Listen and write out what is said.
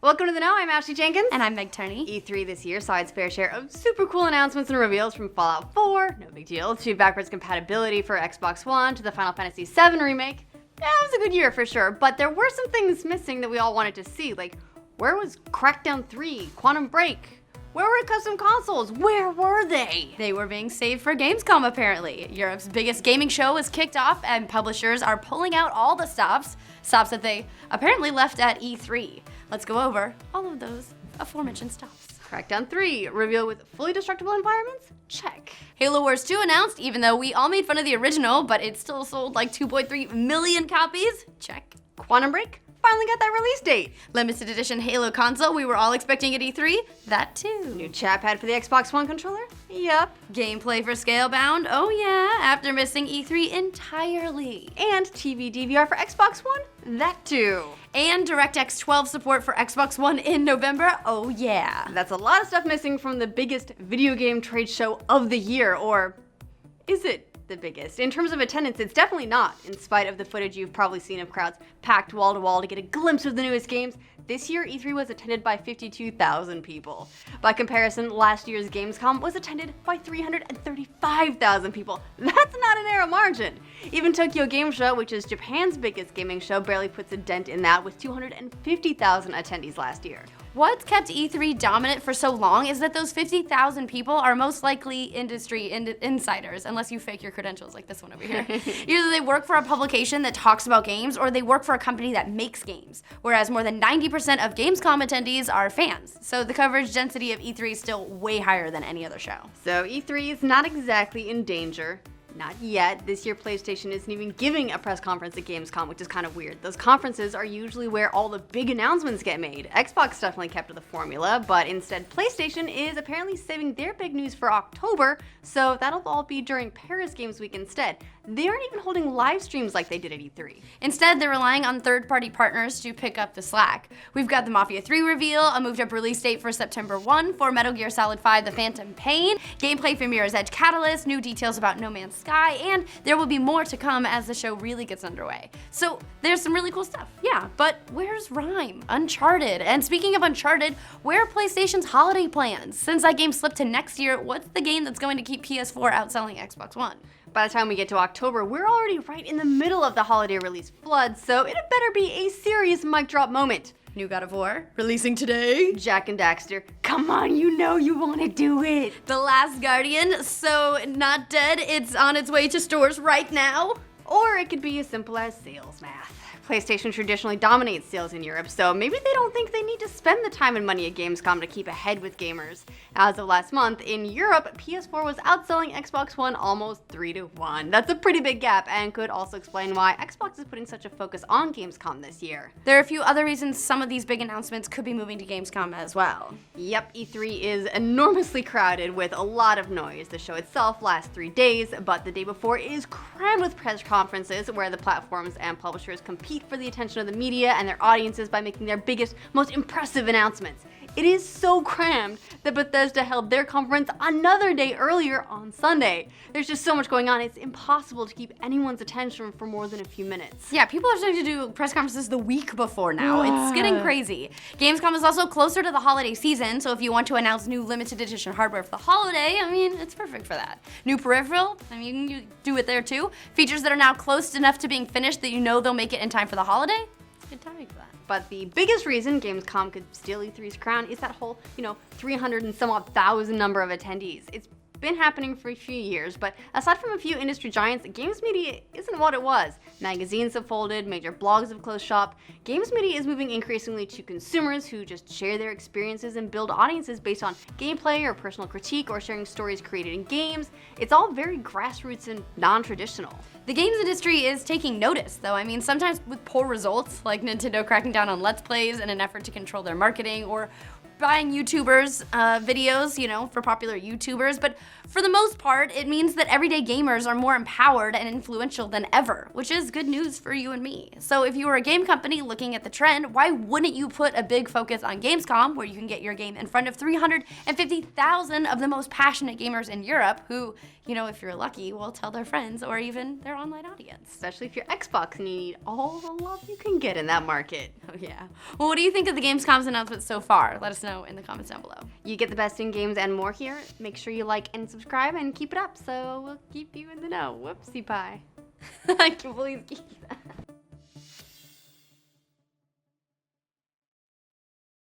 Welcome to the Know. I'm Ashley Jenkins. And I'm Meg Turney. E3 this year saw its fair share of super cool announcements and reveals, from Fallout 4, no big deal, to backwards compatibility for Xbox One, to the Final Fantasy VII remake. Yeah, it was a good year for sure, but there were some things missing that we all wanted to see, like where was Crackdown 3, Quantum Break? Where were custom consoles? Where were they? They were being saved for Gamescom, apparently. Europe's biggest gaming show was kicked off, and publishers are pulling out all the stops that they apparently left at E3. Let's go over all of those aforementioned stops. Crackdown 3, reveal with fully destructible environments? Check. Halo Wars 2 announced, even though we all made fun of the original, but it still sold like 2.3 million copies? Check. Quantum Break? Finally got that release date. Limited edition Halo console we were all expecting at E3? That too. New chat pad for the Xbox One controller? Yep. Gameplay for Scalebound? Oh yeah, after missing E3 entirely. And TV DVR for Xbox One? That too. And DirectX 12 support for Xbox One in November? Oh yeah. That's a lot of stuff missing from the biggest video game trade show of the year, or is it the biggest? In terms of attendance, it's definitely not, in spite of the footage you've probably seen of crowds packed wall to wall to get a glimpse of the newest games. This year, E3 was attended by 52,000 people. By comparison, last year's Gamescom was attended by 335,000 people. That's not a narrow margin. Even Tokyo Game Show, which is Japan's biggest gaming show, barely puts a dent in that, with 250,000 attendees last year. What's kept E3 dominant for so long is that those 50,000 people are most likely industry insiders, unless you fake your credentials like this one over here. Either they work for a publication that talks about games, or they work for a company that makes games, whereas more than 90% of Gamescom attendees are fans. So the coverage density of E3 is still way higher than any other show. So E3 is not exactly in danger. Not yet. This year, PlayStation isn't even giving a press conference at Gamescom, which is kind of weird. Those conferences are usually where all the big announcements get made. Xbox definitely kept to the formula, but instead PlayStation is apparently saving their big news for October, so that'll all be during Paris Games Week instead. They aren't even holding live streams like they did at E3. Instead, they're relying on third-party partners to pick up the slack. We've got the Mafia 3 reveal, a moved-up release date for September 1 for Metal Gear Solid 5: The Phantom Pain, gameplay for Mirror's Edge Catalyst, new details about No Man's Sky, and there will be more to come as the show really gets underway. So there's some really cool stuff, yeah, but where's Rhyme? Uncharted. And speaking of Uncharted, where are PlayStation's holiday plans? Since that game slipped to next year, what's the game that's going to keep PS4 outselling Xbox One? By the time we get to October, we're already right in the middle of the holiday release flood, so it better be a serious mic drop moment. New God of War, releasing today. Jack and Daxter, come on, you know you want to do it. The Last Guardian, so not dead, it's on its way to stores right now. Or it could be as simple as sales math. PlayStation traditionally dominates sales in Europe, so maybe they don't think they need to spend the time and money at Gamescom to keep ahead with gamers. As of last month, in Europe, PS4 was outselling Xbox One almost 3-1. That's a pretty big gap, and could also explain why Xbox is putting such a focus on Gamescom this year. There are a few other reasons some of these big announcements could be moving to Gamescom as well. Yep, E3 is enormously crowded with a lot of noise. The show itself lasts 3 days, but the day before is crammed with press conferences where the platforms and publishers compete for the attention of the media and their audiences by making their biggest, most impressive announcements. It is so crammed that Bethesda held their conference another day earlier on Sunday. There's just so much going on, it's impossible to keep anyone's attention for more than a few minutes. Yeah, people are starting to do press conferences the week before now. It's getting crazy. Gamescom is also closer to the holiday season, so if you want to announce new limited edition hardware for the holiday, I mean, it's perfect for that. New peripheral, I mean, you can do it there too. Features that are now close enough to being finished that you know they'll make it in time for the holiday. It's good timing for that. But the biggest reason Gamescom could steal E3's crown is that whole, 300 and some odd thousand number of attendees. It's been happening for a few years, but aside from a few industry giants, games media isn't what it was. Magazines have folded, major blogs have closed shop. Games media is moving increasingly to consumers who just share their experiences and build audiences based on gameplay or personal critique or sharing stories created in games. It's all very grassroots and non-traditional. The games industry is taking notice, though. I mean, sometimes with poor results, like Nintendo cracking down on Let's Plays in an effort to control their marketing, or buying YouTubers' videos, you know, for popular YouTubers, but for the most part, it means that everyday gamers are more empowered and influential than ever, which is good news for you and me. So if you were a game company looking at the trend, why wouldn't you put a big focus on Gamescom, where you can get your game in front of 350,000 of the most passionate gamers in Europe who, you know, if you're lucky, will tell their friends or even their online audience. Especially if you're Xbox and you need all the love you can get in that market. Oh yeah. Well, what do you think of the Gamescom's announcements so far? Let us know in the comments down below. You get the best in games and more here. Make sure you like and subscribe and keep it up so we'll keep you in the know. Whoopsie pie. I can't believe that.